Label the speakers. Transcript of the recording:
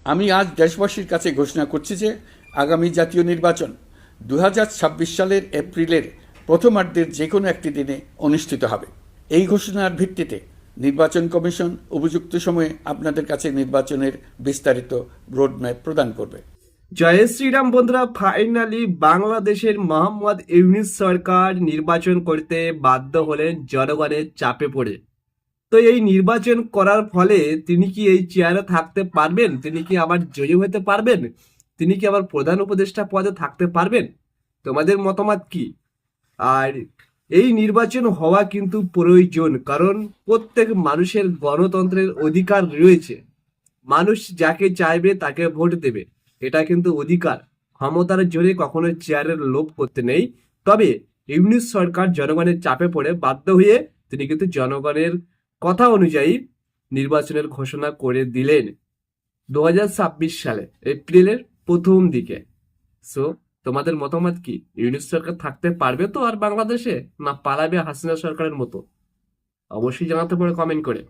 Speaker 1: আমি আজ দেশবাসীর কাছে ঘোষণা করছি যে আগামী জাতীয় নির্বাচন 2026 সালের এপ্রিলের প্রথমার্ধের যে কোনো একটি দিনে অনুষ্ঠিত হবে। এই ঘোষণার ভিত্তিতে নির্বাচন কমিশন উপযুক্ত সময়ে আপনাদের কাছে নির্বাচনের বিস্তারিত রোডম্যাপ প্রদান করবে।
Speaker 2: জয় শ্রীরাম বন্ধুরা, ফাইনালি বাংলাদেশের মোহাম্মদ ইউনূস সরকার নির্বাচন করতে বাধ্য হলেন জনগণের চাপে পড়ে। তো এই নির্বাচন করার ফলে তিনি কি এই চেয়ারে থাকতে পারবেন? তিনি কি আবার জয়ী হতে পারবেন? তিনি কি আবার প্রধান উপদেষ্টা পদে থাকতে পারবেন? তোমাদের মতামত কি? আর এই নির্বাচন হওয়া কিন্তু প্রয়োজন, কারণ প্রত্যেক মানুষের গণতন্ত্রের অধিকার রয়েছে। মানুষ যাকে চাইবে তাকে ভোট দেবে, এটা কিন্তু অধিকার। ক্ষমতার জোরে কখনো চেয়ারের লোভ করতে নেই। তবে ইউনূস সরকার জনগণের চাপে পড়ে বাধ্য হয়ে তিনি কিন্তু জনগণের কথা অনুযায়ী নির্বাচনের ঘোষণা করে দিলেন 2026 সালে এপ্রিলের প্রথম দিকে। সো তোমাদের মতামত কি? ইউনূস সরকার থাকতে পারবে তো আর বাংলাদেশে, না পালাবে হাসিনা সরকারের মতো? অবশ্যই জানাতে পারো কমেন্ট করে।